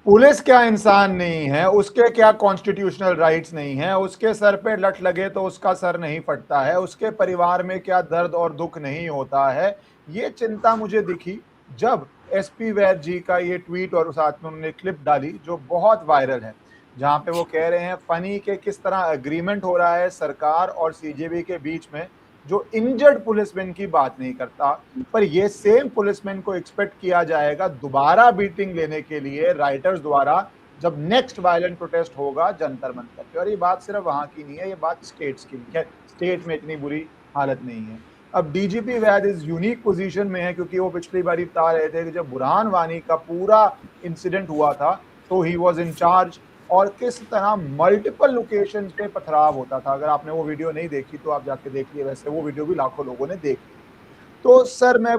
Police क्या इंसान नहीं है, उसके क्या कॉन्स्टिट्यूशनल राइट्स नहीं है, उसके सर पे लठ लगे तो उसका सर नहीं फटता है, उसके परिवार में क्या दर्द और दुख नहीं होता है। ये चिंता मुझे दिखी जब एसपी वैद जी का ये ट्वीट और साथ में उन्होंने क्लिप डाली जो बहुत वायरल है, जहां पे वो कह रहे हैं फनी के किस तरह एग्रीमेंट हो रहा है सरकार और सीजेबी के बीच में, जो इंजर्ड पुलिसमैन की बात नहीं करता, पर ये सेम पुलिसमैन को एक्सपेक्ट किया जाएगा दोबारा बीटिंग लेने के लिए राइटर्स द्वारा जब नेक्स्ट वायलेंट प्रोटेस्ट होगा जंतर मंतर पे। और ये बात सिर्फ वहां की नहीं है, ये बात स्टेट्स की भी है। स्टेट में इतनी बुरी हालत नहीं है। अब डीजीपी वैद इस यूनिक पोजीशन में है क्योंकि वो पिछली बार बता रहे थे कि जब बुरहान वानी का पूरा इंसिडेंट हुआ था तो ही वॉज इन चार्ज, और किस तरह मल्टीपल लोकेशन पे पथराव होता था। अगर आपने वो वीडियो नहीं देखी तो आप जाके देखिए, वैसे वो वीडियो भी लाखों लोगों ने देख ली। तो सर मैं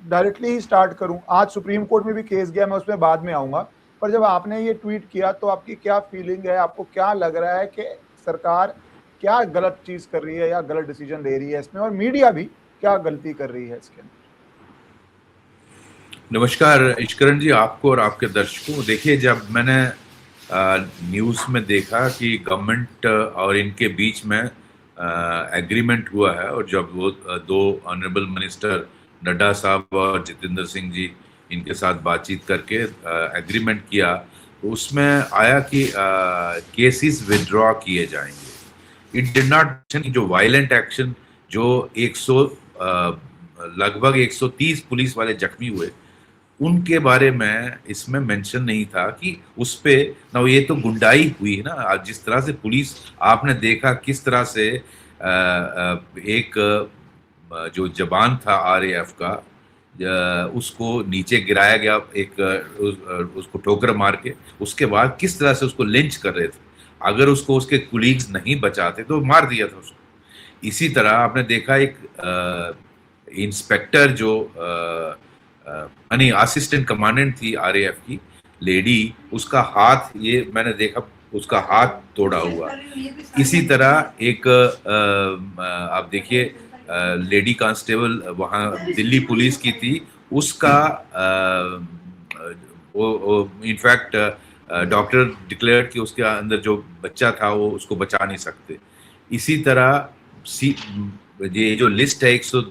डायरेक्टली ही स्टार्ट करूं, आज सुप्रीम कोर्ट में भी केस गया, मैं उसमें बाद में आऊंगा, पर जब आपने ये ट्वीट किया तो आपकी क्या फीलिंग है, आपको क्या लग रहा है कि सरकार क्या गलत चीज कर रही है या गलत डिसीजन ले रही है इसमें, और मीडिया भी क्या गलती कर रही है इसके अंदर? नमस्कार इश्करण जी, आपको और आपके दर्शकों। देखिए, जब मैंने न्यूज़ में देखा कि गवर्नमेंट और इनके बीच में एग्रीमेंट हुआ है, और जब वो दो ऑनरेबल मिनिस्टर नड्डा साहब और जितेंद्र सिंह जी इनके साथ बातचीत करके एग्रीमेंट किया, तो उसमें आया कि केसेस विड्रॉ किए जाएंगे। इट डिड नॉट मेंशन जो वायलेंट एक्शन जो 100 लगभग 130 पुलिस वाले जख्मी हुए उनके बारे में इसमें मेंशन नहीं था कि उस पे ना, ये तो गुंडाई हुई है ना। जिस तरह से पुलिस, आपने देखा किस तरह से एक जो जवान था आरएएफ का, उसको नीचे गिराया गया, उसको ठोकर मार के, उसके बाद किस तरह से उसको लिंच कर रहे थे। अगर उसको उसके कुलीग्स नहीं बचाते तो मार दिया था उसको। इसी तरह आपने देखा एक इंस्पेक्टर जो यानी असिस्टेंट कमांडेंट थी आरएएफ की लेडी, उसका हाथ, ये मैंने देखा, उसका हाथ तोड़ा हुआ। इसी तरह एक आप देखिए लेडी कांस्टेबल वहाँ दिल्ली पुलिस की थी, उसका वो इनफैक्ट डॉक्टर डिक्लेयर कि उसके अंदर जो बच्चा था वो उसको बचा नहीं सकते। इसी तरह ये जो लिस्ट है 100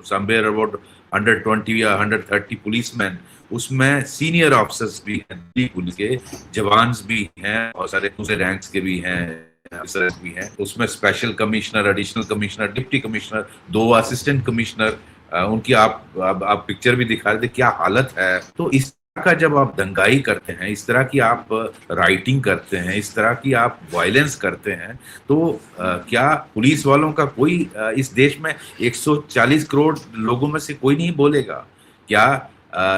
समवेयर अबाउट 120 या 130 पुलिसमैन, उसमें सीनियर ऑफिसर्स भी हैं, दिल्ली पुलिस के जवान भी हैं, और सारे दूसरे रैंक्स के भी हैं, ऑफिसर्स भी हैं। उसमें special commissioner, additional commissioner, deputy commissioner, 2 assistant commissioner, उनकी आप पिक्चर भी दिखा रहे थे, क्या हालत है। तो इस का जब आप दंगाई करते हैं, इस तरह की आप राइटिंग करते हैं, इस तरह की आप वायलेंस करते हैं, तो क्या पुलिस वालों का कोई इस देश में 140 करोड़ लोगों में से कोई नहीं बोलेगा क्या?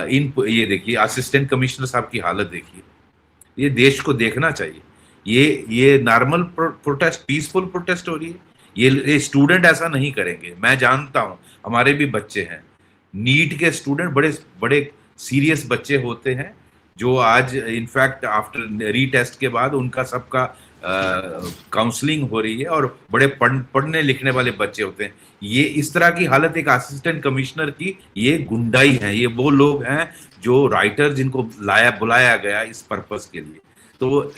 ये देखिए असिस्टेंट कमिश्नर साहब की हालत देखिए। ये देश को देखना चाहिए। ये नॉर्मल प्रोटेस्ट, पीसफुल प्रोटेस्ट हो रही है। ये स्टूडेंट ऐसा नहीं करेंगे। मैं जानता हूं, हमारे भी बच्चे हैं, नीट के स्टूडेंट, बड़े बड़े सीरियस बच्चे होते हैं, जो आज इनफैक्ट आफ्टर रीटेस्ट के बाद उनका सबका काउंसलिंग हो रही है, और बड़े पढ़ने लिखने वाले बच्चे होते हैं। ये इस तरह की हालत एक असिस्टेंट कमिश्नर की, ये गुंडाई है। ये वो लोग हैं जो राइटर, जिनको बुलाया गया इस पर्पस के लिए। तो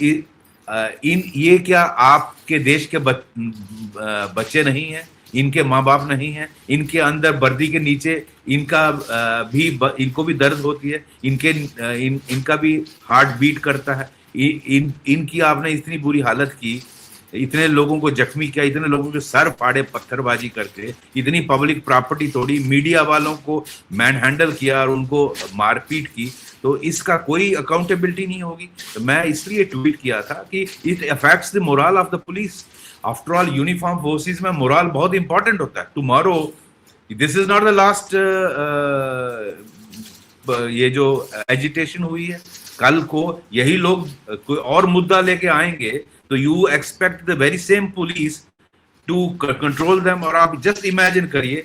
ये क्या आपके देश के बच्चे नहीं हैं? इनके माँ बाप नहीं हैं? इनके अंदर वर्दी के नीचे इनको भी दर्द होती है, इनका भी हार्ट बीट करता है। इनकी आपने इतनी बुरी हालत की, इतने लोगों को जख्मी किया, इतने लोगों के सर फाड़े पत्थरबाजी करके, इतनी पब्लिक प्रॉपर्टी तोड़ी, मीडिया वालों को मैन हैंडल किया और उनको मारपीट की, तो इसका कोई अकाउंटेबिलिटी नहीं होगी। तो मैं इसलिए ट्वीट किया था कि it affects the moral of the police. After all uniform forces में मोरल बहुत इंपॉर्टेंट होता है। Tomorrow this is not the last ये जो एजिटेशन हुई है, कल को यही लोग कोई और मुद्दा लेके आएंगे, तो you expect the very same police to control them. और आप जस्ट इमेजिन करिए,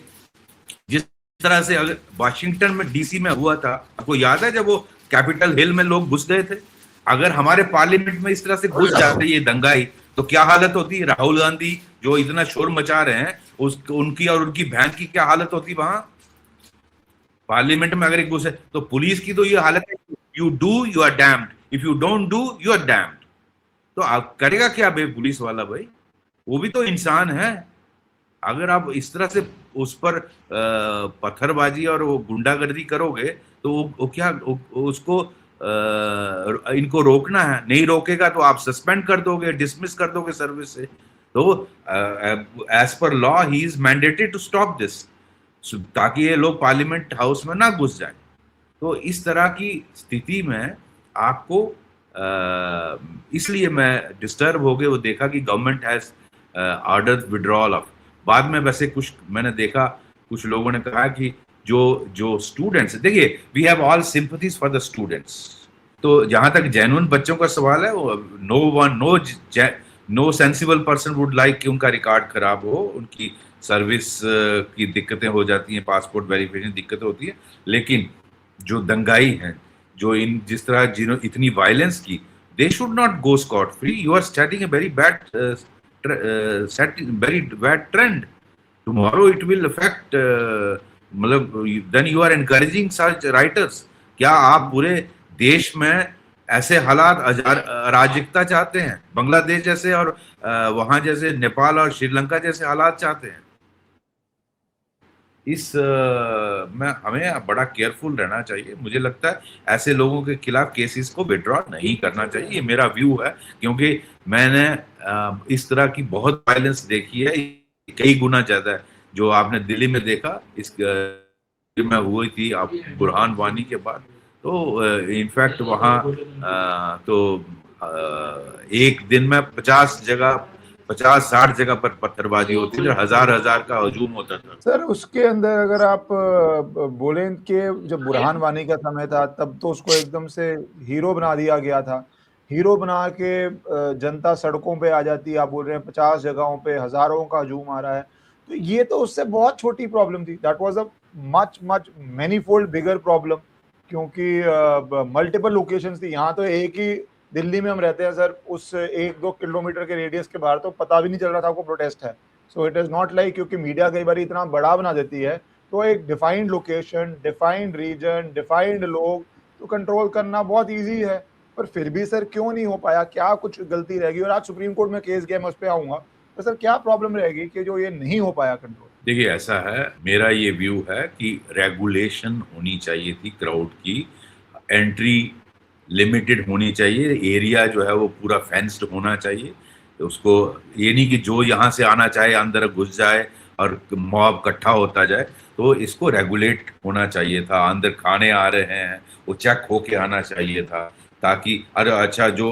जिस तरह से अगर वाशिंगटन में डीसी में हुआ था, आपको याद है जब वो कैपिटल हिल में लोग घुस गए थे, अगर हमारे पार्लियामेंट में इस तरह से घुस जाते ये दंगाई, तो क्या हालत होती? राहुल गांधी जो इतना शोर मचा रहे हैं, उनकी और उनकी बहन की क्या हालत होती वहां पार्लियामेंट में अगर एक घुसे? तो पुलिस की तो ये हालत है, you do you are damned. If you don't do you are damned. तो आप करेगा क्या भाई पुलिस वाला भाई, वो भी तो इंसान है। अगर आप इस तरह से उस पर पत्थरबाजी और वो गुंडागर्दी करोगे तो वो क्या उसको इनको रोकना है, नहीं रोकेगा तो आप सस्पेंड कर दोगे, डिसमिस कर दोगे सर्विस से। तो एज पर लॉ ही is mandated to stop this, ताकि ये लोग पार्लियामेंट हाउस में ना घुस जाए। तो इस तरह की स्थिति में आपको इसलिए मैं डिस्टर्ब हो गए, वो देखा कि government has order withdrawal of. बाद में वैसे कुछ मैंने देखा, कुछ लोगों ने कहा कि जो स्टूडेंट्स, देखिए we have all sympathies for the students. तो जहां तक जेन्युइन बच्चों का सवाल है, no sensible person would like कि उनका रिकॉर्ड खराब हो, उनकी सर्विस की दिक्कतें हो जाती हैं, पासपोर्ट वेरिफिकेशन दिक्कतें होती है। लेकिन जो दंगाई हैं, जो जिस तरह इतनी वायलेंस की, they should not go scot free. You are starting a very bad trend. Tomorrow it will affect, मतलब then you are encouraging such writers. क्या आप पूरे देश में ऐसे हालात, अराजकता चाहते हैं, बांग्लादेश जैसे और वहां जैसे नेपाल और श्रीलंका जैसे हालात चाहते हैं? इस में हमें बड़ा केयरफुल रहना चाहिए। मुझे लगता है ऐसे लोगों के खिलाफ केसेस को विड्रॉ नहीं करना चाहिए, ये मेरा व्यू है। क्योंकि मैंने इस तरह की बहुत वायलेंस देखी है, कई गुना ज्यादा है जो आपने दिल्ली में देखा इस में हुई थी आप बुरहान वानी के बाद। तो इनफैक्ट वहाँ तो एक दिन में 50-60 जगह पर पत्थरबाजी होती थी, हजार का हजूम होता था। सर उसके अंदर अगर आप बोलें कि जब बुरहान वानी का समय था तब तो उसको एकदम से हीरो बना दिया गया था। हीरो बना के जनता सड़कों पे आ जाती है, आप बोल रहे हैं 50 जगहों पे हजारों का हजूम आ रहा है। तो ये तो उससे बहुत छोटी प्रॉब्लम थी, that was a much manifold bigger problem, क्योंकि मल्टीपल लोकेशंस थी। यहाँ तो एक ही दिल्ली में हम रहते हैं सर, उस 1-2 किलोमीटर के रेडियस के बाहर तो पता भी नहीं चल रहा था आपको प्रोटेस्ट है। So it is not like, क्योंकि मीडिया कई बार इतना बड़ा बना देती है, तो एक defined location, defined region, defined लोग तो कंट्रोल करना बहुत इजी है। पर फिर भी सर क्यों नहीं हो पाया, क्या कुछ गलती रहेगी? और आज सुप्रीम कोर्ट में केस गया, मैं उस पर आऊंगा, तो सर क्या प्रॉब्लम रहेगी कि जो ये नहीं हो पाया कंट्रोल? देखिए ऐसा है, मेरा ये व्यू है कि रेगुलेशन होनी चाहिए थी क्राउड की, एंट्री लिमिटेड होनी चाहिए, एरिया जो है वो पूरा फेंस्ड होना चाहिए। तो उसको ये नहीं कि जो यहाँ से आना चाहे अंदर घुस जाए और मॉब इकट्ठा होता जाए। तो इसको रेगुलेट होना चाहिए था। अंदर खाने आ रहे हैं वो चेक होके आना चाहिए था, ताकि अरे अच्छा जो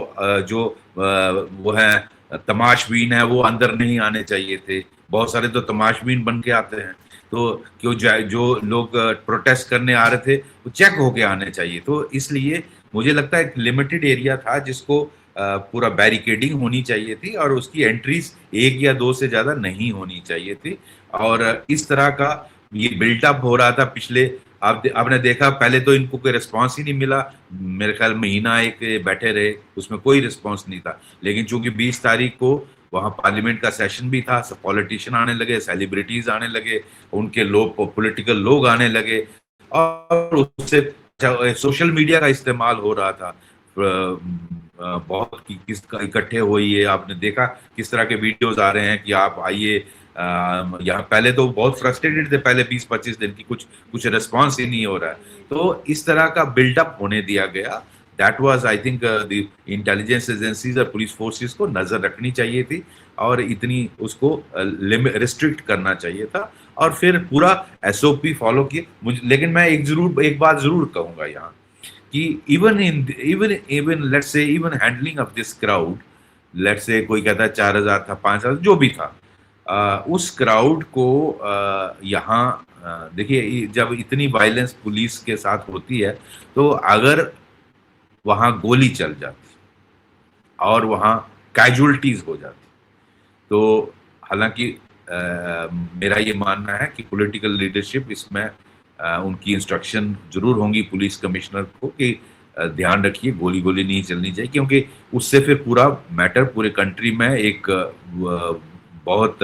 वो है तमाशबीन है वो अंदर नहीं आने चाहिए थे। बहुत सारे तो तमाशबीन बन के आते हैं। तो क्यों जो लोग प्रोटेस्ट करने आ रहे थे वो चेक होके आने चाहिए। तो इसलिए मुझे लगता है एक लिमिटेड एरिया था जिसको पूरा बैरिकेडिंग होनी चाहिए थी, और उसकी एंट्रीज 1 या 2 से ज्यादा नहीं होनी चाहिए थी। और इस तरह का ये बिल्टअप हो रहा था पिछले, आपने देखा पहले तो इनको कोई रिस्पांस ही नहीं मिला, मेरे ख्याल महीना एक बैठे रहे, उसमें कोई रिस्पांस नहीं था। लेकिन चूंकि 20 तारीख को वहां पार्लियामेंट का सेशन भी था, सब पॉलिटिशियन आने लगे, सेलिब्रिटीज आने लगे, उनके लोग पॉलिटिकल लोग आने लगे, और उससे सोशल मीडिया का इस्तेमाल हो रहा था बहुत, किसका इकट्ठे हुई, आपने देखा किस तरह के वीडियोस आ रहे हैं कि आप आइए यहाँ। पहले तो बहुत फ्रस्ट्रेटेड थे, पहले 20-25 दिन की कुछ रिस्पांस ही नहीं हो रहा है। तो इस तरह का बिल्डअप होने दिया गया। That was I think the intelligence agencies और पुलिस फोर्सेस को नजर रखनी चाहिए थी, और इतनी उसको रिस्ट्रिक्ट करना चाहिए था, और फिर पूरा एसओपी फॉलो किए। लेकिन मैं एक बात जरूर कहूंगा यहाँ कि even let's say even handling of this crowd, let's say कोई कहता है 4000 था, 5000 जो भी था, उस क्राउड को यहाँ देखिए जब इतनी वायलेंस पुलिस के साथ होती है, तो अगर वहां गोली चल जाती और वहां कैजुअलिटीज हो जाती, तो हालांकि मेरा ये मानना है कि पॉलिटिकल लीडरशिप इसमें उनकी इंस्ट्रक्शन जरूर होंगी पुलिस कमिश्नर को कि ध्यान रखिए गोली नहीं चलनी चाहिए, क्योंकि उससे फिर पूरा मैटर पूरे कंट्री में एक बहुत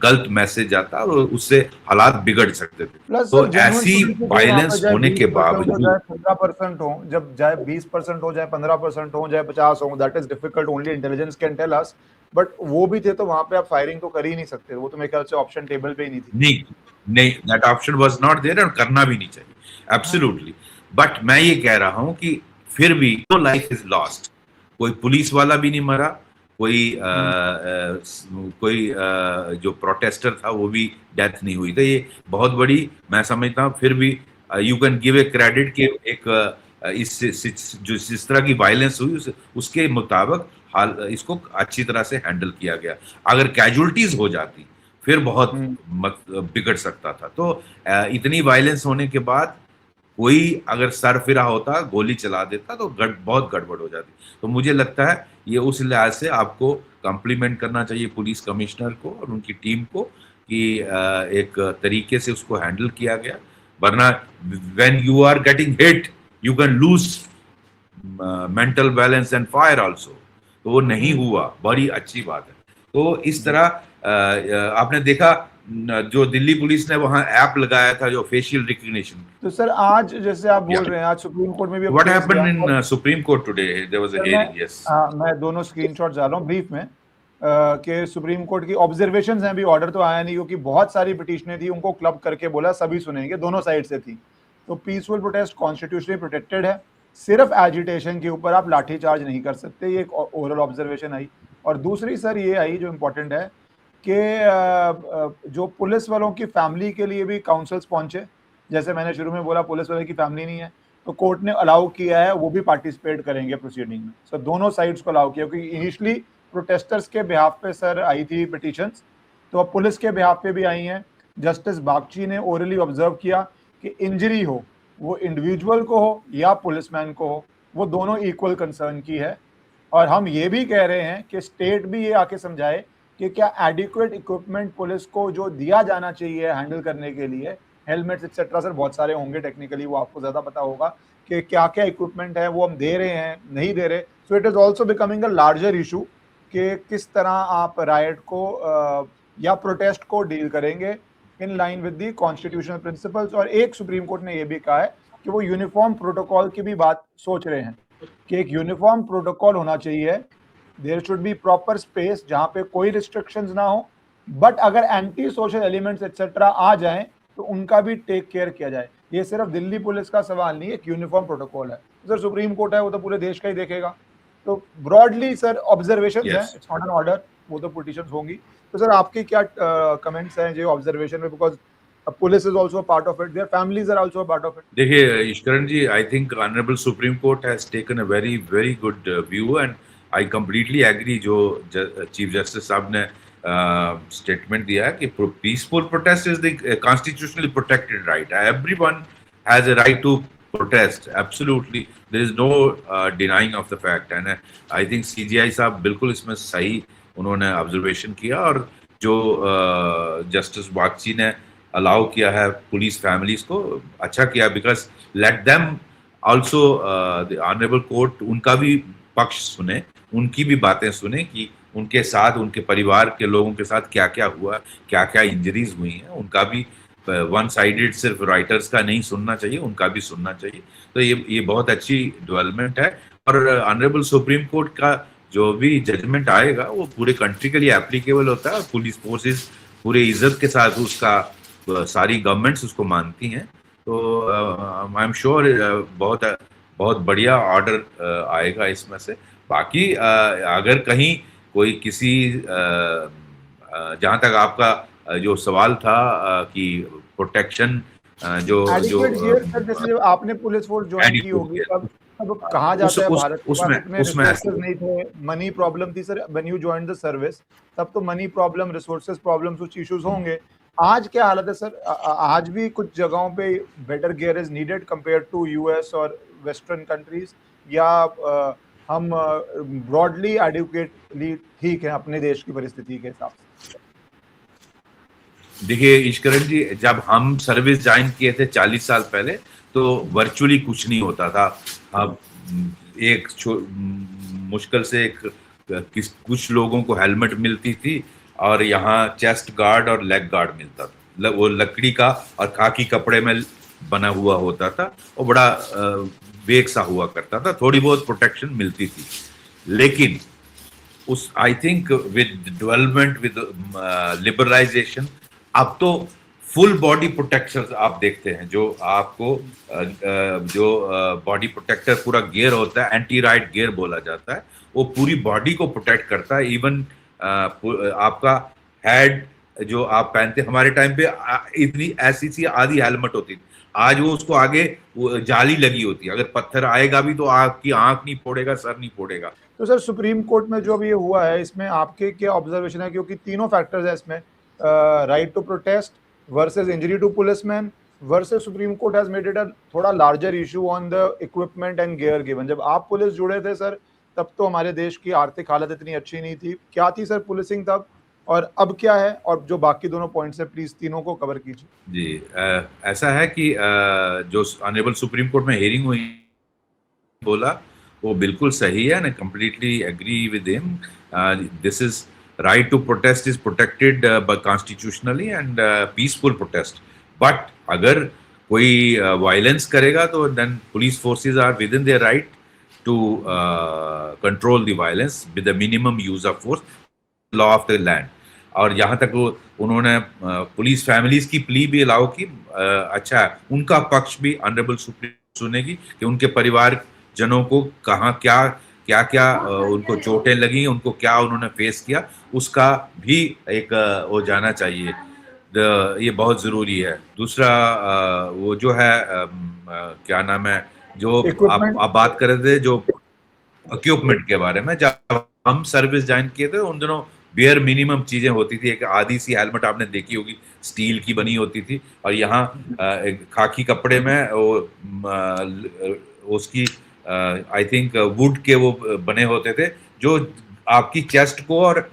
गलत मैसेज आता और उससे हालात बिगड़ सकते थे। प्लस तो सर जेन्युइन ऐसी पब्लिसिटी वहाँ पे वायलेंस चाहे होने के 20% हो बावजूद, चाहे 15% हो, जब चाहे 20% हो चाहे 15% हो चाहे 50 हो, that is difficult, only intelligence can tell us. But वो भी थे तो वहां पे आप फायरिंग तो कर ही नहीं सकते, वो तो मेरे ख्याल से ऑप्शन टेबल पे ही नहीं थी। नहीं नहीं, that option was not there और करना भी नहीं चाहिए, हाँ। एब्सोल्युटली। बट मैं ये कह रहा हूं कि फिर भी नो लाइफ इज लॉस्ट, कोई पुलिस वाला भी नहीं मरा, कोई हम्म। जो प्रोटेस्टर था वो भी डेथ नहीं हुई। तो ये बहुत बड़ी, मैं समझता हूँ फिर भी you can give a credit कि एक जो जिस तरह की वायलेंस हुई उसके मुताबिक हाल इसको अच्छी तरह से हैंडल किया गया। अगर कैजुअलिटीज हो जाती फिर बहुत हम्म। बिगड़ सकता था। तो इतनी वायलेंस होने के बाद कोई अगर सर फिरा होता, गोली चला देता, तो बहुत गड़बड़ हो जाती। तो मुझे लगता है ये उस लिहाज से आपको कॉम्प्लीमेंट करना चाहिए पुलिस कमिश्नर को और उनकी टीम को कि एक तरीके से उसको हैंडल किया गया। वरना when you are getting hit you can lose mental balance and fire also. तो वो नहीं हुआ, बड़ी अच्छी बात है। तो इस तरह आपने देखा जो दिल्ली पुलिस ने वहां ऐप लगाया था जो फेशियल रिकग्निशन। तो सर आज जैसे आप बोल रहे हैं, आज सुप्रीम कोर्ट में भी व्हाट केस गया, हैपेंड और in Supreme Court today, there was a sir hearing, yes. मैं दोनों स्क्रीनशॉट जा रहा हूँ ब्रीफ में कि सुप्रीम कोर्ट की ऑब्जर्वेशंस हैं, अभी ऑर्डर तो आया नहीं क्योंकि बहुत सारी पिटीशनें थी, उनको क्लब करके बोला सभी सुनेंगे, दोनों साइड से थी। तो पीसफुल प्रोटेस्ट कॉन्स्टिट्यूशनली प्रोटेक्टेड है, सिर्फ एजिटेशन के ऊपर आप लाठीचार्ज नहीं कर सकते, ये एक ओरल ऑब्जर्वेशन आई। और दूसरी सर ये आई जो इम्पोर्टेंट है कि जो पुलिस वालों की फैमिली के लिए भी काउंसल्स पहुंचे, जैसे मैंने शुरू में बोला पुलिस वाले की फैमिली नहीं है, तो कोर्ट ने अलाउ किया है वो भी पार्टिसिपेट करेंगे प्रोसीडिंग में। सर दोनों साइड्स को अलाउ किया, क्योंकि इनिशियली प्रोटेस्टर्स के बिहाफ पे सर आई थी पिटीशंस, तो अब पुलिस के बिहाफ पे भी आई हैं। जस्टिस बागची ने ओरली ऑब्जर्व किया कि इंजरी हो वो इंडिविजुअल को हो या पुलिसमैन को हो, वो दोनों इक्वल कंसर्न की है। और हम ये भी कह रहे हैं कि स्टेट भी ये आके समझाए कि क्या एडिक्वेट इक्विपमेंट पुलिस को जो दिया जाना चाहिए हैंडल करने के लिए, हेलमेट्स एक्सेट्रा सर बहुत सारे होंगे, टेक्निकली वो आपको ज्यादा पता होगा कि क्या क्या इक्विपमेंट है वो हम दे रहे हैं नहीं दे रहे। सो it is also becoming a larger issue कि किस तरह आप राइट को या प्रोटेस्ट को डील करेंगे in line with the constitutional principles. और एक सुप्रीम कोर्ट ने यह भी कहा है कि वो यूनिफॉर्म प्रोटोकॉल की भी बात सोच रहे हैं कि एक यूनिफॉर्म प्रोटोकॉल होना चाहिए, there should be proper space जहां पे कोई रिस्ट्रिक्शंस ना हो, बट अगर एंटी सोशल एलिमेंट्स एक्सेट्रा आ जाएं तो उनका भी टेक केयर किया जाए। ये सिर्फ दिल्ली पुलिस का सवाल नहीं है, एक यूनिफॉर्म प्रोटोकॉल है। सर सुप्रीम कोर्ट है, वो तो पूरे देश का ही देखेगा। तो ब्रॉडली सर ऑब्जर्वेशंस हैं, yes, it's not an order, वो तो पिटीशंस होंगी। तो सर आपके क्या कमेंट्स हैं जो ऑब्जर्वेशन में, because police is also a part of it, their families are also a part of it. देखिए Ishwaran ji, I think honourable supreme court has taken a very very good view and I completely agree जो chief justice साहब ने statement दिया है कि peaceful protest is the constitutionally protected right, everyone has a right to protest, absolutely, there is no denying of the fact, and I think CGI साहब बिल्कुल इसमें सही उन्होंने ऑब्जर्वेशन किया। और जो जस्टिस बागची ने अलाउ किया है पुलिस फैमिलीज को, अच्छा किया, because let them also the honourable court उनका भी पक्ष सुने, उनकी भी बातें सुने कि उनके साथ उनके परिवार के लोगों के साथ क्या क्या हुआ, क्या क्या इंजरीज हुई हैं, उनका भी वन साइडेड सिर्फ राइटर्स का नहीं सुनना चाहिए, उनका भी सुनना चाहिए। तो ये बहुत अच्छी डेवलपमेंट है। और ऑनरेबल सुप्रीम कोर्ट का जो भी जजमेंट आएगा वो पूरे कंट्री के लिए एप्लीकेबल होता है। पुलिस फोर्सेस पूरे इज्जत के साथ उसका सारी गवर्नमेंट्स उसको मानती हैं। तो आई एम श्योर बहुत बहुत बढ़िया ऑर्डर आएगा इसमें से। बाकी अगर कहीं कोई किसी जहाँ तक आपका जो सवाल था कि प्रोटेक्शन जो एडिक्वेट गियर सर, जैसे आपने पुलिस फोर्स ज्वाइन की होगी तब तब कहा जाता है भारत के पास इतने रिसोर्सेज नहीं थे, मनी प्रॉब्लम थी sir when you joined the service, तब तो मनी प्रॉब्लम, रिसोर्सेज प्रॉब्लम, कुछ इश्यूज होंगे। आज क्या हालत है सर? आज भी कुछ जगहों पे better gear is needed compare to US और वेस्टर्न कंट्रीज, या हम ब्रॉडली एडिक्वेटली ठीक है अपने देश की परिस्थिति के हिसाब से? देखिए ईश्वरन जी, जब हम सर्विस ज्वाइन किए थे 40 साल पहले, तो वर्चुअली कुछ नहीं होता था। अब मुश्किल से कुछ लोगों को हेलमेट मिलती थी और यहाँ चेस्ट गार्ड और लेग गार्ड मिलता था। वो लकड़ी का और खाकी कपड़े में बना हुआ होता था और बड़ा वेग सा हुआ करता था, थोड़ी बहुत प्रोटेक्शन मिलती थी। लेकिन उस I think with development with liberalisation अब तो फुल बॉडी प्रोटेक्शन आप देखते हैं, जो आपको जो बॉडी प्रोटेक्टर पूरा गियर होता है, एंटी राइट गियर बोला जाता है, वो पूरी बॉडी को प्रोटेक्ट करता है। इवन आपका हेड जो आप पहनते, हमारे टाइम पे इतनी ऐसी सी आधी हेलमेट होती थी, आज वो उसको आगे वो जाली लगी होती है, अगर पत्थर आएगा भी तो आपकी आंख नहीं फोड़ेगा, सर नहीं फोड़ेगा। तो सर सुप्रीम कोर्ट में जो अब ये हुआ है, इसमें आपके क्या ऑब्जर्वेशन है? क्योंकि तीनों फैक्टर्स है इसमें, right to protest versus injury to policeman versus supreme court has made it a थोड़ा larger issue on the equipment and gear given. जब आप पुलिस जुड़े थे सर, तब तो हमारे देश की आर्थिक हालत इतनी अच्छी नहीं थी। क्या थी सर पुलिसिंग तब, और अब क्या है? और जो बाकी दोनों पॉइंट्स है, प्लीज तीनों को कवर कीजिए। जी, ऐसा है कि जो ऑनरेबल सुप्रीम कोर्ट में हियरिंग हुई, बोला वो बिल्कुल सही है, and completely agree with him. This is right to protest is protected by constitutionally and peaceful protest. But अगर कोई वायलेंस करेगा तो then police forces are within their right to control the violence with the minimum use of force, law of the land. और जहां तक वो उन्होंने police families की प्ली भी अलाउ की, अच्छा उनका पक्ष भी ऑनरेबल सुप्रीम सुनेगी कि उनके परिवार जनों को कहाँ क्या क्या क्या उनको चोटें लगी, उनको क्या उन्होंने फेस किया, उसका भी एक वो जाना चाहिए। ये बहुत जरूरी है। दूसरा वो जो है क्या नाम है, जो आप बात कर रहे थे जो इक्विपमेंट के बारे में, जब हम सर्विस ज्वाइन किए थे उन दिनों बेयर मिनिमम चीजें होती थी। एक आधी सी हेलमेट आपने देखी होगी, स्टील की बनी होती थी, और यहाँ खाकी कपड़े में वो उसकी आई थिंक वुड के वो बने होते थे, जो आपकी चेस्ट को और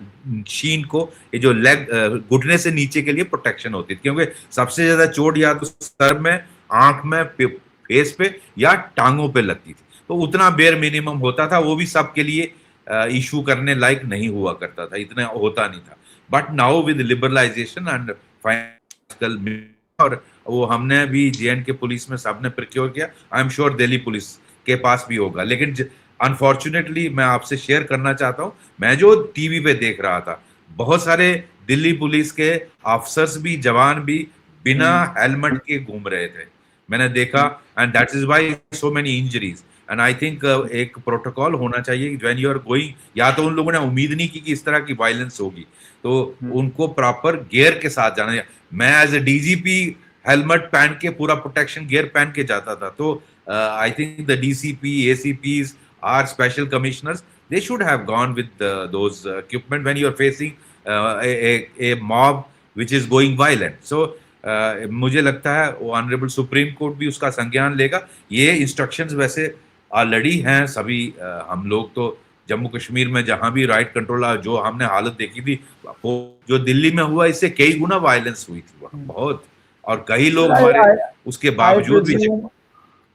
शीन को, ये जो लेग घुटने से नीचे के लिए प्रोटेक्शन होती थी, क्योंकि सबसे ज्यादा चोट या तो सर में, आंख में, फेस पे या टांगों पे लगती थी। तो उतना बेयर मिनिमम होता था, वो भी सबके लिए इशू करने लायक नहीं हुआ करता था, इतना होता नहीं था। But now with liberalisation and final, और वो हमने भी JNK पुलिस में सबने प्रिक्योर किया, I am sure Delhi police के पास भी होगा। लेकिन अनफॉर्चुनेटली मैं आपसे शेयर करना चाहता हूं, मैं जो टीवी पे देख रहा था, बहुत सारे दिल्ली पुलिस के ऑफिसर्स भी, जवान भी बिना हेलमेट के घूम रहे थे, मैंने देखा। And that is why so many injuries. And I think एक प्रोटोकॉल होना चाहिए व्हेन यू आर गोइंग, या तो उन लोगों ने उम्मीद नहीं की कि इस तरह की वायलेंस होगी, तो उनको प्रॉपर गियर के साथ जाना। मैं एज ए DGP हेलमेट पहन के, पूरा प्रोटेक्शन गियर पहन के जाता था। तो I think the DCP, ACPs or special commissioners, they should have gone with those equipment when you are facing a mob which is going violent. So मुझे लगता है वो ऑनरेबल सुप्रीम कोर्ट भी उसका संज्ञान लेगा। ये इंस्ट्रक्शंस वैसे ऑलरेडी हैं सभी, हम लोग तो जम्मू कश्मीर में जहां भी राइट कंट्रोल, जो हमने हालत देखी थी, जो दिल्ली में हुआ, इससे कई गुना वायलेंस हुई थी वहां, बहुत, और कई लोग हमारे उसके बावजूद भी।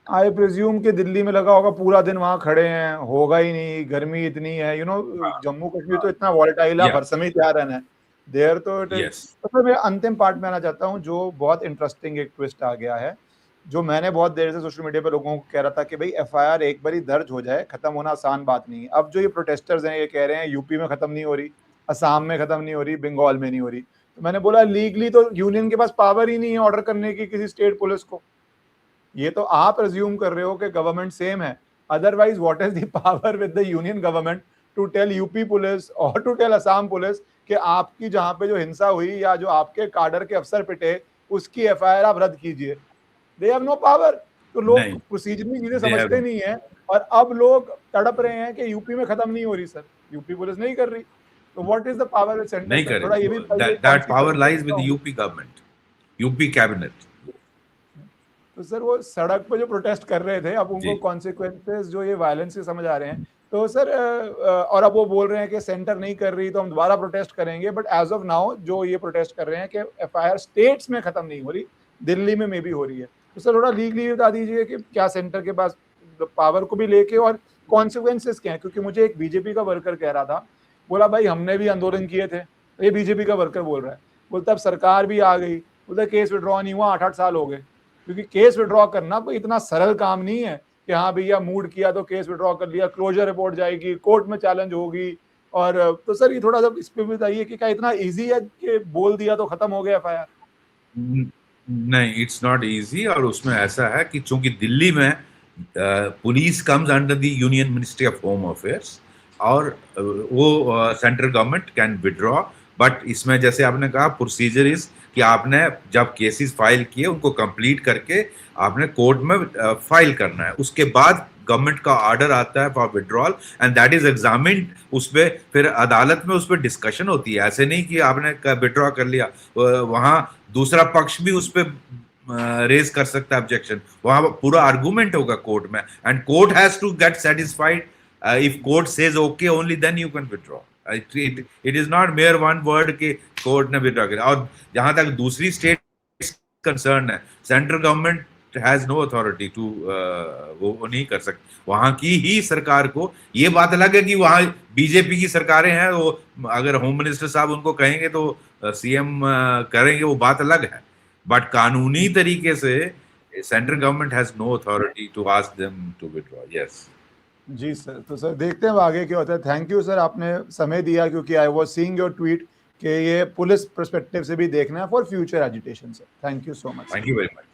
आई प्रिज्यूम कि दिल्ली में लगा होगा पूरा दिन वहां खड़े हैं, होगा ही नहीं, गर्मी इतनी है, जम्मू कश्मीर तो इतना वॉलेटाइल है, हर समय तैयार रहना है देर। तो फिर मैं अंतिम पार्ट में आना चाहता हूँ, जो बहुत इंटरेस्टिंग एक ट्विस्ट आ गया है, जो मैंने बहुत देर से सोशल मीडिया पे लोगों को कह रहा था कि भाई FIR एक बार ही दर्ज हो जाए, खत्म होना आसान बात नहीं है। अब जो ये प्रोटेस्टर्स हैं, ये कह रहे हैं यूपी में खत्म नहीं हो रही, असम में खत्म नहीं हो रही, बंगाल में नहीं हो रही। तो मैंने बोला लीगली तो यूनियन के पास पावर ही नहीं है ऑर्डर करने की किसी स्टेट पुलिस को। ये तो आप अज्यूम कर रहे हो कि गवर्नमेंट सेम है, otherwise what is the power with the union government to tell UP police और टू टेल असम पुलिस कि आपकी जहां पे जो हिंसा हुई या जो आपके काडर के अफसर पिटे, उसकी FIR आप रद्द कीजिए। They have no power. तो लोग प्रोसीजरली चीजें समझते नहीं है, और अब लोग तड़प रहे हैं कि यूपी में खत्म नहीं हो रही सर, यूपी पुलिस नहीं कर रही। तो what is the power with centre? थोड़ा ये भी that power lies with UP government, UP cabinet. तो सर वो सड़क पे जो प्रोटेस्ट कर रहे थे, अब उनको कॉन्सिक्वेंसेस जो ये वायलेंस के समझ आ रहे हैं। तो सर और अब वो बोल रहे हैं कि सेंटर नहीं कर रही तो हम दोबारा प्रोटेस्ट करेंगे। बट एज ऑफ नाउ जो ये प्रोटेस्ट कर रहे हैं कि FIR स्टेट्स में खत्म नहीं हो रही, दिल्ली में भी हो रही है। तो सर थोड़ा लीगली बता दीजिए कि क्या सेंटर के पास पावर को भी लेके और कॉन्सिक्वेंसेस क्या है? क्योंकि मुझे एक BJP का वर्कर कह रहा था, बोला भाई हमने भी आंदोलन किए थे, ये बीजेपी का वर्कर बोल रहा है, बोलता अब सरकार भी आ गई, बोलता केस विड्रॉ नहीं हुआ 8-8 साल हो गए, क्योंकि केस विड्रॉ करना कोई इतना सरल काम नहीं है कि हाँ भैया मूड किया तो केस विड्रॉ कर लिया, क्लोजर रिपोर्ट जाएगी, कोर्ट में चैलेंज होगी। और तो सर ये थोड़ा सा इस पे भी बताइए कि क्या इतना इजी है कि बोल दिया तो खत्म हो गया एफआईआर? नहीं, इट्स नॉट इजी। और उसमें ऐसा है कि चूंकि दिल्ली में police comes under the union ministry of home affairs और वो central government can withdraw, but इसमें जैसे आपने कहा प्रोसीजर इज कि आपने जब केसेस फाइल किए उनको कंप्लीट करके आपने कोर्ट में फाइल करना है, उसके बाद गवर्नमेंट का ऑर्डर आता है for withdrawal and that is examined. उस पर फिर अदालत में उस पर डिस्कशन होती है, ऐसे नहीं कि आपने विड्रॉ कर लिया, वहां दूसरा पक्ष भी उस पर रेज कर सकता है ऑब्जेक्शन, वहां पूरा आर्गुमेंट होगा कोर्ट में and court has to get satisfied. If court says okay only then you can withdraw. It is not mere one word के कोर्ट ने विड्रॉ किया। और जहां तक दूसरी स्टेट कंसर्न है, central government has no authority to, वो नहीं कर सकते, वहां की ही सरकार को। ये बात अलग है कि वहां बीजेपी की सरकारें हैं, वो अगर होम मिनिस्टर साहब उनको कहेंगे तो सीएम करेंगे, वो बात अलग है, बट कानूनी तरीके से central government has no authority to ask them to withdraw. Yes जी सर, तो सर देखते हैं आगे क्या होता है। थैंक यू सर, आपने समय दिया, क्योंकि I was seeing your tweet कि ये पुलिस पर्सपेक्टिव से भी देखना है for future agitation sir. Thank you so much. Thank you very much.